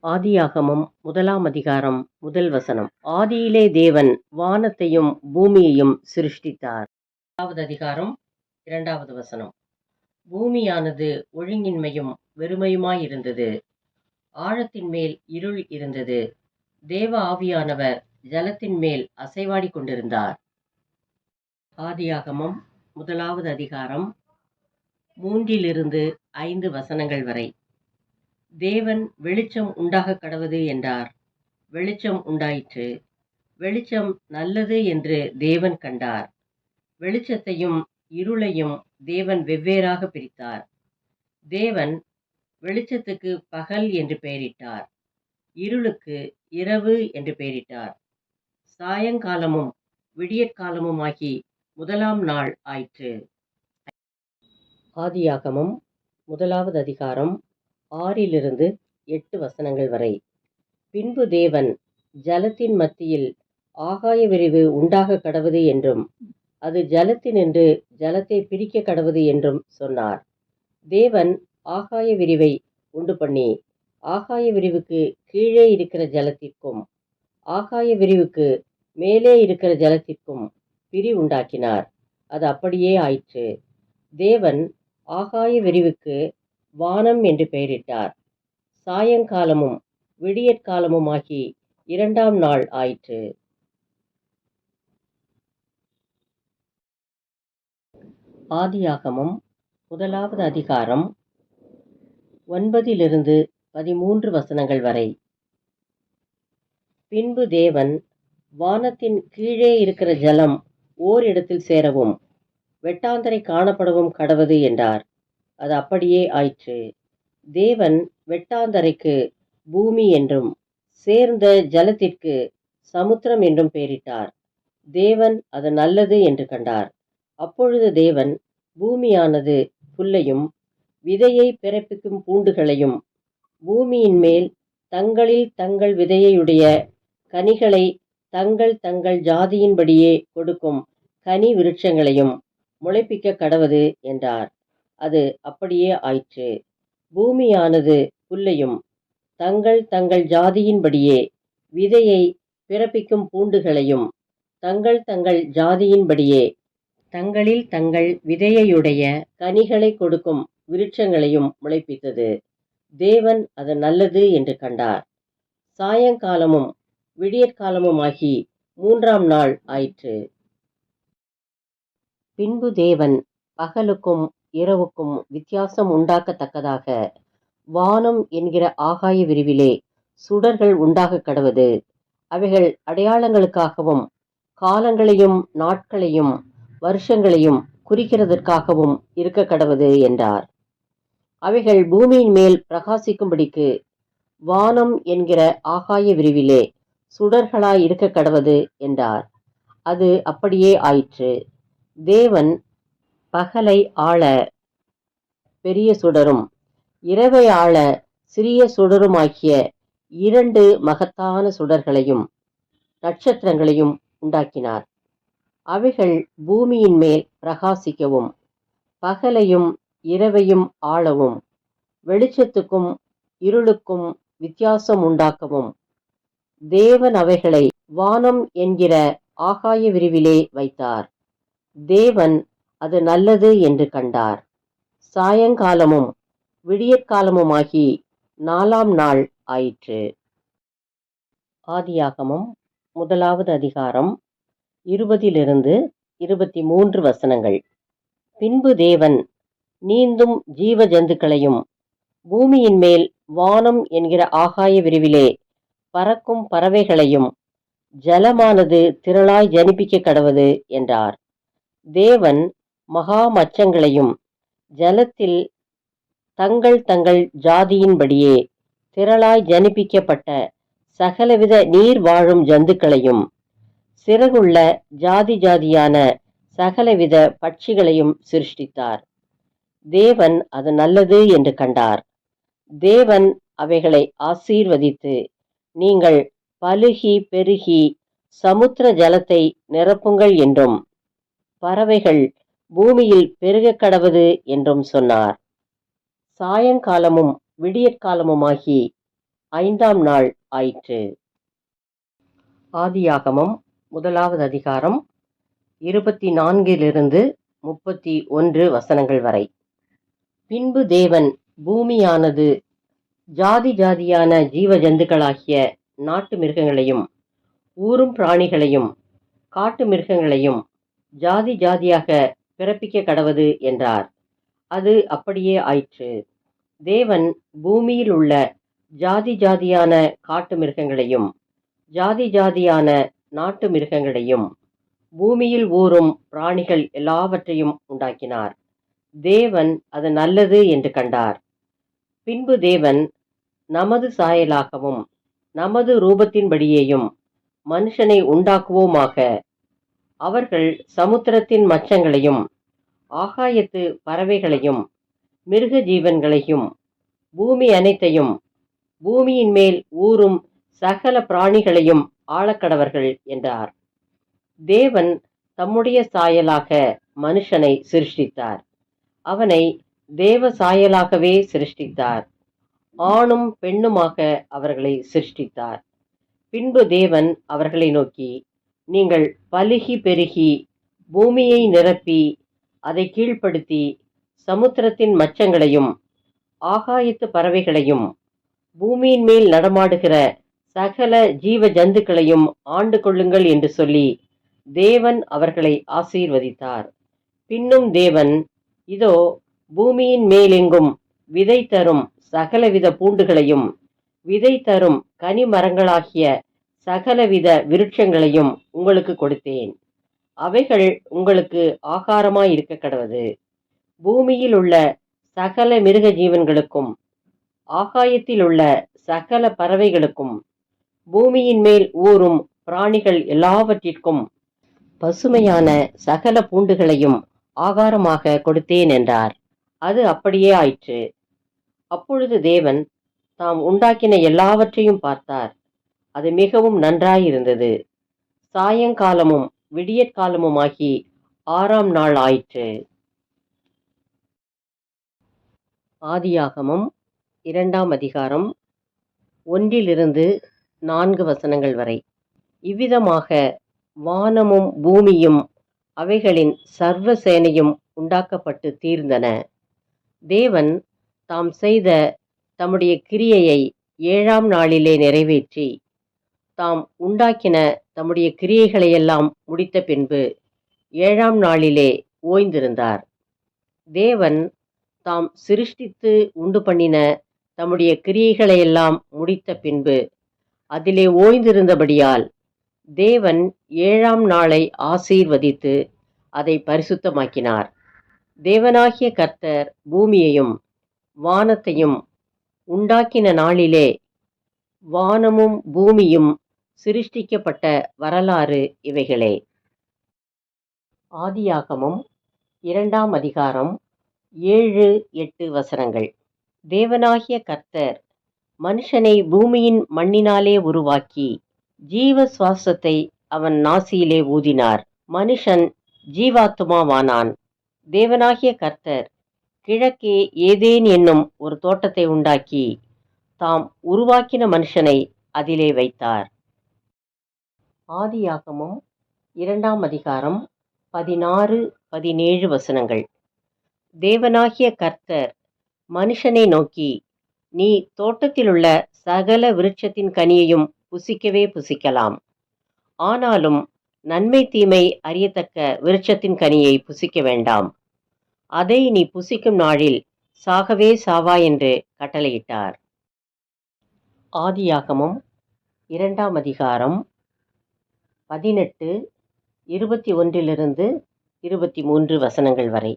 ஆதியாகமம் 1 முதல் வசனம். ஆதியிலே தேவன் வானத்தையும் பூமியையும் சிருஷ்டித்தார். 2 வசனம். பூமியானது ஒழுங்கின்மையும் வெறுமையுமாயிருந்தது. ஆழத்தின் மேல் இருள் இருந்தது. தேவ ஆவியானவர் ஜலத்தின் மேல் அசைவாடி கொண்டிருந்தார். ஆதியாகமம் 3-5 வசனங்கள் வரை. தேவன் வெளிச்சம் உண்டாகக் கடவது என்றார். வெளிச்சம் உண்டாயிற்று. வெளிச்சம் நல்லது என்று தேவன் கண்டார். வெளிச்சத்தையும் இருளையும் தேவன் வெவ்வேறாக பிரித்தார். தேவன் வெளிச்சத்துக்கு பகல் என்று பெயரிட்டார். இருளுக்கு இரவு என்று பெயரிட்டார். சாயங்காலமும் விடியற்காலமுமாகி 1 நாள் ஆயிற்று. ஆதியாகமம் 1 6-8 வசனங்கள் வரை. பின்பு தேவன் ஜலத்தின் மத்தியில் ஆகாய விரிவு உண்டாக கடவது என்றும் அது ஜலத்தினின்று ஜலத்தை பிரிக்க கடவது என்றும் சொன்னார். தேவன் ஆகாய விரிவை உண்டு பண்ணி ஆகாய விரிவுக்கு கீழே இருக்கிற ஜலத்திற்கும் ஆகாய விரிவுக்கு மேலே இருக்கிற ஜலத்திற்கும் பிரி உண்டாக்கினார். அது அப்படியே ஆயிற்று. தேவன் ஆகாய விரிவுக்கு வானம் என்று பெயரிட்டார். சாயங்காலமும் விடியற்காலமுமாகி 2 நாள் ஆயிற்று. ஆதியாகமம் 1 9-13 வசனங்கள் வரை. பின்பு தேவன் வானத்தின் கீழே இருக்கிற ஜலம் ஓரிடத்தில் சேரவும் வெட்டாந்தரை காணப்படவும் கடவது என்றார். அது அப்படியே ஆயிற்று. தேவன் வெட்டாந்தரைக்கு பூமி என்றும் சேர்ந்த ஜலத்திற்கு சமுத்திரம் என்றும் பெயரிட்டார். தேவன் அது நல்லது என்று கண்டார். அப்பொழுது தேவன் பூமியானது புல்லையும் விதையை பிறப்பிக்கும் பூண்டுகளையும் பூமியின் மேல் தங்களில் தங்கள் விதையுடைய கனிகளை தங்கள் தங்கள் ஜாதியின்படியே கொடுக்கும் கனி விருட்சங்களையும் முளைப்பிக்க கடவது என்றார். அது அப்படியே ஆயிற்று. பூமியானது புல்லையும் தங்கள் தங்கள் ஜாதியின்படியே விதையை பிறப்பிக்கும் பூண்டுகளையும் தங்கள் தங்கள் ஜாதியின்படியே தங்களில் தங்கள் விதையுடைய கனிகளை கொடுக்கும் விருட்சங்களையும் முளைப்பித்தது. தேவன் அது நல்லது என்று கண்டார். சாயங்காலமும் விடியற்காலமுமாகி 3 நாள் ஆயிற்று. பின்பு தேவன் பகலுக்கும் இரவுக்கும் வித்தியாசம் உண்டாக்கத்தக்கதாக வானம் என்கிற ஆகாய விரிவிலே சுடர்கள் உண்டாக கடவது. அவைகள் அடையாளங்களுக்காகவும் காலங்களையும் நாட்களையும் வருஷங்களையும் குறிக்கிறதற்காகவும் இருக்க கடவது என்றார். அவைகள் பூமியின் மேல் பிரகாசிக்கும்படிக்கு வானம் என்கிற ஆகாய விரிவிலே சுடர்களாய் இருக்க கடவது என்றார். அது அப்படியே ஆயிற்று. தேவன் பகலை ஆள பெரிய சுடரும் இரவை ஆள சிறிய சுடருமாகிய 2 மகத்தான சுடர்களையும் நட்சத்திரங்களையும் உண்டாக்கினார். அவைகள் பூமியின் மேல் பிரகாசிக்கவும் பகலையும் இரவையும் ஆளவும் வெளிச்சத்துக்கும் இருளுக்கும் வித்தியாசம் உண்டாக்கவும் தேவன் அவைகளை வானம் என்கிற ஆகாய விரிவிலே வைத்தார். தேவன் அது நல்லது என்று கண்டார். சாயங்காலமும் விடியற்காலமுமாகி 4 நாள் ஆயிற்று. ஆதியாகமம் 1 20-23 வசனங்கள். பின்பு தேவன் நீந்தும் ஜீவ ஜந்துக்களையும் பூமியின் மேல் வானம் என்கிற ஆகாய விரிவிலே பறக்கும் பறவைகளையும் ஜலமானது திரளாய் ஜனிப்பிக்க கடவது என்றார். தேவன் மகா மச்சங்களையும் ஜலத்தில் தங்கள் தங்கள் ஜாதியின்படியே திரளாய் ஜனிப்பிக்கப்பட்ட சகலவித நீர் வாழும் ஜந்துக்களையும் சிறகுள்ள ஜாதி ஜாதியான சகலவித பட்சிகளையும் சிருஷ்டித்தார். தேவன் அது நல்லது என்று கண்டார். தேவன் அவைகளை ஆசீர்வதித்து, நீங்கள் பலுகி பெருகி சமுத்திர ஜலத்தை நிரப்புங்கள் என்றும் பறவைகள் பூமியில் பெருகக் கடவது என்றும் சொன்னார். சாயங்காலமும் விடியற்காலமுமாகி 5ஆம் நாள் ஆயிற்று. ஆதியாகமம் 1வது அதிகாரம் 24 31 வசனங்கள் வரை. பின்பு தேவன் பூமியானது ஜாதி ஜாதியான ஜீவ ஜந்துக்களாகிய நாட்டு மிருகங்களையும் ஊரும் பிராணிகளையும் காட்டு மிருகங்களையும் ஜாதி ஜாதியாக பிறப்பிக்க கடவது என்றார். அது அப்படியே ஆயிற்று. தேவன் பூமியில் உள்ள ஜாதி ஜாதியான காட்டு மிருகங்களையும் ஜாதி ஜாதியான நாட்டு மிருகங்களையும் பூமியில் ஊரும் பிராணிகள் எல்லாவற்றையும் உண்டாக்கினார். தேவன் அது நல்லது என்று கண்டார். பின்பு தேவன் நமது சாயலாகவும் நமது ரூபத்தின்படியேயும் மனுஷனை உண்டாக்குவோமாக, அவர்கள் சமுத்திரத்தின் மச்சங்களையும் ஆகாயத்து பறவைகளையும் மிருக ஜீவன்களையும் பூமி அனைத்தையும் பூமியின் மேல் ஊரும் சகல பிராணிகளையும் ஆளக்கடவர்கள் என்றார். தேவன் தம்முடைய சாயலாக மனுஷனை சிருஷ்டித்தார். அவனை தேவ சாயலாகவே சிருஷ்டித்தார். ஆணும் பெண்ணுமாக அவர்களை சிருஷ்டித்தார். பின்பு தேவன் அவர்களை நோக்கி, நீங்கள் பலுகி பெருகி பூமியை நிரப்பி அதை கீழ்ப்படுத்தி சமுத்திரத்தின் மச்சங்களையும் ஆகாயத்து பறவைகளையும் பூமியின் மேல் நடமாடுகிற சகல ஜீவ ஜந்துக்களையும் ஆண்டு கொள்ளுங்கள் என்று சொல்லி தேவன் அவர்களை ஆசீர்வதித்தார். பின்னும் தேவன், இதோ பூமியின் மேலெங்கும் விதை தரும் சகலவித பூண்டுகளையும் விதை தரும் கனி மரங்களாகிய சகலவித விருட்சங்களையும் உங்களுக்கு கொடுத்தேன். அவைகள் உங்களுக்கு ஆகாரமாயிருக்க கடவது. பூமியில் உள்ள சகல மிருக ஜீவன்களுக்கும் ஆகாயத்தில் உள்ள சகல பறவைகளுக்கும் பூமியின் மேல் ஊரும் பிராணிகள் எல்லாவற்றிற்கும் பசுமையான சகல பூண்டுகளையும் ஆகாரமாக கொடுத்தேன் என்றார். அது அப்படியே ஆயிற்று. அப்பொழுது தேவன் தாம் உண்டாக்கின எல்லாவற்றையும் பார்த்தார். அது மிகவும் நன்றாயிருந்தது. சாயங்காலமும் விடியற்காலமுமாகி 6ஆம் நாள் ஆயிற்று. ஆதியாகமம் 2ஆம் அதிகாரம் 1-4 வசனங்கள் வரை. இவ்விதமாக வானமும் பூமியும் அவைகளின் சர்வ சேனையும் உண்டாக்கப்பட்டு தீர்ந்தன. தேவன் தாம் செய்த தம்முடைய கிரியையை 7ஆம் நாளிலே நிறைவேற்றி தாம் உண்டாக்கின தம்முடைய கிரியைகளையெல்லாம் முடித்த பின்பு 7ஆம் நாளிலே ஓய்ந்திருந்தார். தேவன் தாம் சிருஷ்டித்து உண்டு பண்ணின தம்முடைய கிரியைகளையெல்லாம் முடித்த பின்பு அதிலே ஓய்ந்திருந்தபடியால் தேவன் 7ஆம் நாளை ஆசீர்வதித்து அதை பரிசுத்தமாக்கினார். தேவனாகிய கர்த்தர் பூமியையும் வானத்தையும் உண்டாக்கின நாளிலே வானமும் பூமியும் சிருஷ்டிக்கப்பட்ட வரலாறு இவைகளே. ஆதியாகமம் 2ஆம் அதிகாரம் 7-8 வசனங்கள். தேவனாகிய கர்த்தர் மனுஷனை பூமியின் மண்ணினாலே உருவாக்கி ஜீவ சுவாசத்தை அவன் நாசியிலே ஊதினார். மனுஷன் ஜீவாத்துமாவானான். தேவனாகிய கர்த்தர் கிழக்கே ஏதேன் என்னும் ஒரு தோட்டத்தை உண்டாக்கி தாம் உருவாக்கின மனுஷனை அதிலே வைத்தார். ஆதியாகமம் 2ஆம் அதிகாரம் 16-17 வசனங்கள். தேவனாகிய கர்த்தர் மனுஷனை நோக்கி, நீ தோட்டத்திலுள்ள சகல விருட்சத்தின் கனியையும் புசிக்கவே புசிக்கலாம். ஆனாலும் நன்மை தீமை அறியத்தக்க விருட்சத்தின் கனியை புசிக்க வேண்டாம். அதை நீ புசிக்கும் நாளில் சாகவே சாவா என்று கட்டளையிட்டார். ஆதியாகமம் 2ஆம் அதிகாரம் 18, 21-23 வசனங்கள் வரை.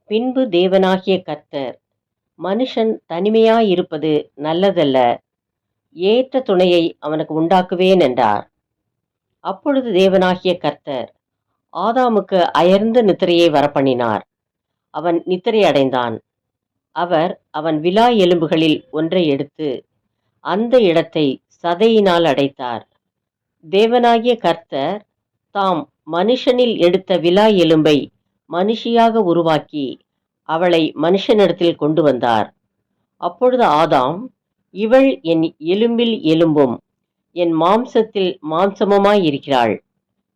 பின்பு தேவனாகிய கர்த்தர், மனுஷன் தனிமையாயிருப்பது நல்லதல்ல, ஏற்ற துணையை அவனுக்கு உண்டாக்குவேன் என்றார். அப்பொழுது தேவனாகிய கர்த்தர் ஆதாமுக்கு அயர்ந்த நித்திரையை வரப்பண்ணினார். அவன் நித்திரை அடைந்தான். அவர் அவன் விலா எலும்புகளில் ஒன்றை எடுத்து அந்த இடத்தை சதையினால் அடைத்தார். தேவனாகிய கர்த்தர் தாம் மனுஷனில் எடுத்த விலா எலும்பை மனுஷியாக உருவாக்கி அவளை மனுஷனிடத்தில் கொண்டு வந்தார். அப்பொழுது ஆதாம், இவள் என் எலும்பில் எலும்பும் என் மாம்சத்தில் மாம்சமுமாயிருக்கிறாள்.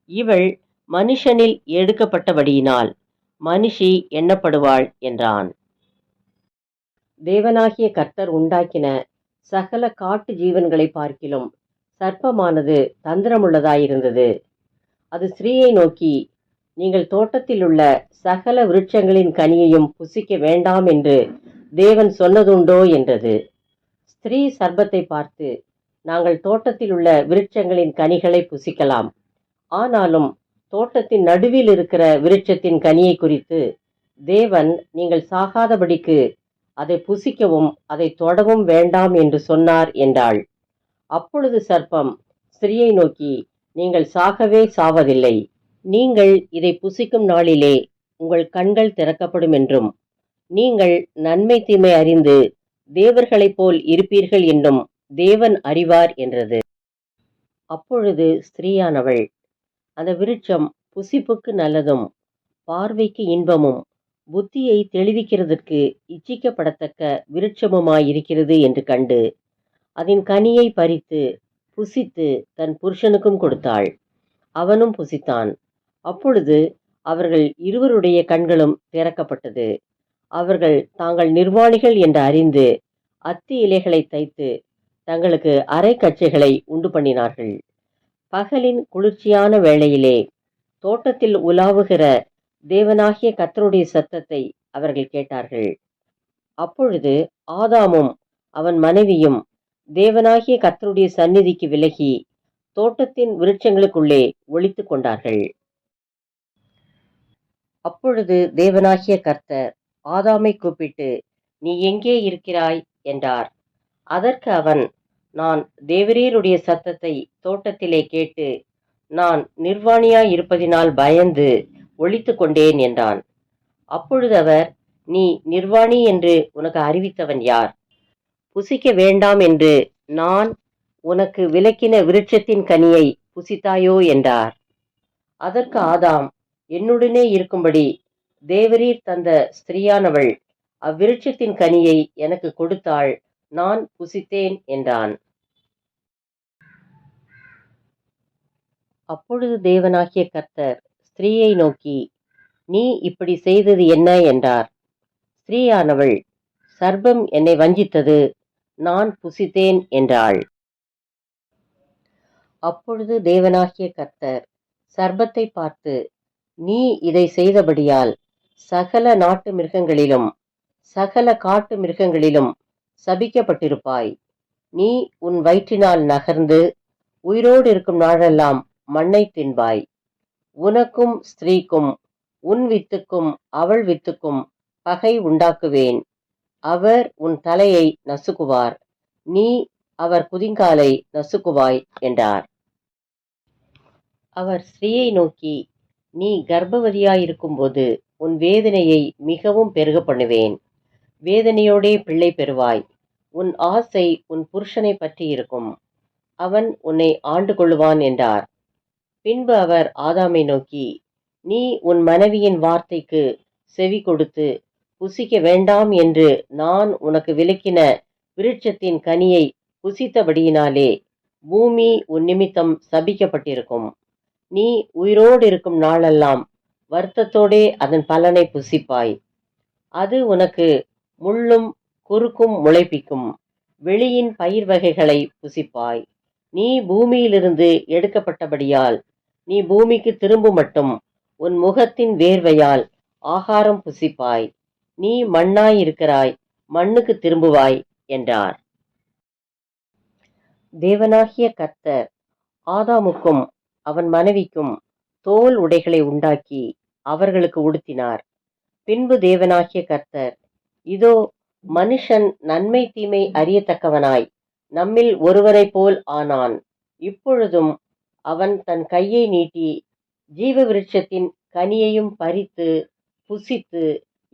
இவள் மனுஷனில் எடுக்கப்பட்டபடியினால் மனுஷி எண்ணப்படுவாள் என்றான். தேவனாகிய கர்த்தர் உண்டாக்கின சகல காட்டு ஜீவன்களை பார்க்கிலும் சர்ப்பமானது தந்திரமுள்ளதாயிருந்தது. அது ஸ்திரீயை நோக்கி, நீங்கள் தோட்டத்திலுள்ள சகல விருட்சங்களின் கனியையும் புசிக்க வேண்டாம் என்று தேவன் சொன்னதுண்டோ என்றது. ஸ்திரீ சர்ப்பத்தை பார்த்து, நாங்கள் தோட்டத்திலுள்ள விருட்சங்களின் கனிகளை புசிக்கலாம். ஆனாலும் தோட்டத்தின் நடுவில் இருக்கிற விருட்சத்தின் கனியை குறித்து தேவன் நீங்கள் சாகாதபடிக்கு அதை புசிக்கவும் அதை தொடவும் வேண்டாம் என்று சொன்னார் என்றாள். அப்பொழுது சர்ப்பம் ஸ்திரீயை நோக்கி, நீங்கள் சாகவே சாவதில்லை. நீங்கள் இதை புசிக்கும் நாளிலே உங்கள் கண்கள் திறக்கப்படும் என்றும் நீங்கள் நன்மை தீமை அறிந்து தேவர்களைப் போல் இருப்பீர்கள் என்றும் தேவன் அறிவார் என்றது. அப்பொழுது ஸ்திரீயானவள், அந்த விருட்சம் புசிப்புக்கு நல்லதும் பார்வைக்கு இன்பமும் புத்தியை தெளிவிக்கிறதற்கு இச்சிக்கப்படத்தக்க விருட்சமுமாயிருக்கிறது என்று கண்டு அதன் கனியை பறித்து புசித்து தன் புருஷனுக்கும் கொடுத்தாள். அவனும் புசித்தான். அப்பொழுது அவர்கள் இருவருடைய கண்களும் திறக்கப்பட்டது. அவர்கள் தாங்கள் நிர்வாணிகள் என்று அறிந்து அத்தி இலைகளை தைத்து தங்களுக்கு அரை கச்சைகளை உண்டு பண்ணினார்கள். பகலின் குளிர்ச்சியான வேளையிலே தோட்டத்தில் உலாவுகிற தேவனாகிய கர்த்தருடைய சத்தத்தை அவர்கள் கேட்டார்கள். அப்பொழுது ஆதாமும் அவன் மனைவியும் தேவனாகிய கர்த்தருடைய சந்நிதிக்கு விலகி தோட்டத்தின் விருட்சங்களுக்குள்ளே ஒளித்து கொண்டார்கள். அப்பொழுது தேவனாகிய கர்த்தர் ஆதாமை கூப்பிட்டு, நீ எங்கே இருக்கிறாய் என்றார். அதற்கு அவன், நான் தேவரீருடைய சத்தத்தை தோட்டத்திலே கேட்டு நான் நிர்வாணியாய் இருப்பதினால் பயந்து ஒளித்து கொண்டேன் என்றான். அப்பொழுது அவர், நீ நிர்வாணி என்று உனக்கு அறிவித்தவன் யார்? புசிக்க வேண்டாம் என்று நான் உனக்கு விலக்கின விருட்சத்தின் கனியை புசித்தாயோ என்றார். அதற்கு ஆதாம், என்னுடனே இருக்கும்படி தேவரீர் தந்த ஸ்திரீயானவள் அவ்விருட்சத்தின் கனியை எனக்கு கொடுத்தாள், நான் புசித்தேன் என்றான். அப்பொழுது தேவனாகிய கர்த்தர் ஸ்திரீயை நோக்கி, நீ இப்படி செய்தது என்ன என்றார். ஸ்திரீயானவள், சர்ப்பம் என்னை வஞ்சித்தது, நான் புசித்தேன் என்றாள். அப்பொழுது தேவனாகிய கர்த்தர் சர்ப்பத்தை பார்த்து, நீ இதை செய்தபடியால் சகல நாட்டு மிருகங்களிலும் சகல காட்டு மிருகங்களிலும் சபிக்கப்பட்டிருப்பாய். நீ உன் வயிற்றினால் நகர்ந்து உயிரோடு இருக்கும் நாளெல்லாம் மண்ணை தின்பாய். உனக்கும் ஸ்திரீக்கும் உன் வித்துக்கும் அவள் வித்துக்கும் பகை உண்டாக்குவேன். அவர் உன் தலையை நசுக்குவார், நீ அவர் குதிங்காலை நசுக்குவாய் என்றார். அவர் ஸ்திரீயை நோக்கி, நீ கர்ப்பவதியாயிருக்கும்போது உன் வேதனையை மிகவும் பெருக பண்ணுவேன். வேதனையோடே பிள்ளை பெறுவாய். உன் ஆசை உன் புருஷனை பற்றி இருக்கும், அவன் உன்னை ஆண்டு கொள்ளுவான் என்றார். பின்பு அவர் ஆதாமை நோக்கி, நீ உன் மனைவியின் வார்த்தைக்கு செவி கொடுத்து புசிக்க வேண்டாம் என்று நான் உனக்கு விலக்கின விருட்சத்தின் கனியை புசித்தபடியினாலே பூமி உன் நிமித்தம் சபிக்கப்பட்டிருக்கும். நீ உயிரோடு இருக்கும் நாளெல்லாம் வருத்தத்தோடே அதன் பலனை புசிப்பாய். அது உனக்கு முள்ளும் குறுக்கும் முளைப்பிக்கும். வெளியின் பயிர் வகைகளை புசிப்பாய். நீ பூமியிலிருந்து எடுக்கப்பட்டபடியால் நீ பூமிக்கு திரும்பும் மட்டும் உன் முகத்தின் வேர்வையால் ஆகாரம் புசிப்பாய். நீ மண்ணாயிருக்கிறாய், மண்ணுக்கு திரும்புவாய் என்றார். தேவனாகிய கர்த்தர் ஆதாமுக்கும் அவன் மனைவிக்கும் தோல் உடைகளை உண்டாக்கி அவர்களுக்கு உடுத்தினார். பின்பு தேவனாகிய கர்த்தர், இதோ மனுஷன் நன்மை தீமை அறியத்தக்கவனாய் நம்மில் ஒருவரைப் போல் ஆனான். இப்பொழுதும் அவன் தன் கையை நீட்டி ஜீவ விருட்சத்தின் கனியையும் பறித்து புசித்து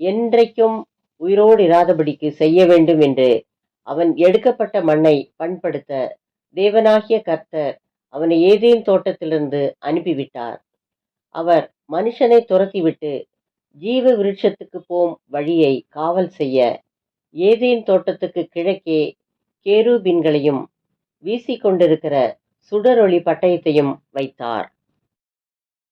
என்றைக்கும் உயிரோடு இராதபடிக்கு செய்ய வேண்டும் என்று அவன் எடுக்கப்பட்ட மண்ணை பண்படுத்த தேவனாகிய கர்த்தர் அவனை ஏதேன் தோட்டத்திலிருந்து அனுப்பிவிட்டார். அவர் மனுஷனை துரத்திவிட்டு ஜீவ விருட்சத்துக்கு போம் வழியை காவல் செய்ய ஏதேன் தோட்டத்துக்கு கிழக்கே கேருபீன்களையும் வீசிக்கொண்டிருக்கிற சுடரொளி பட்டயத்தையும் வைத்தார்.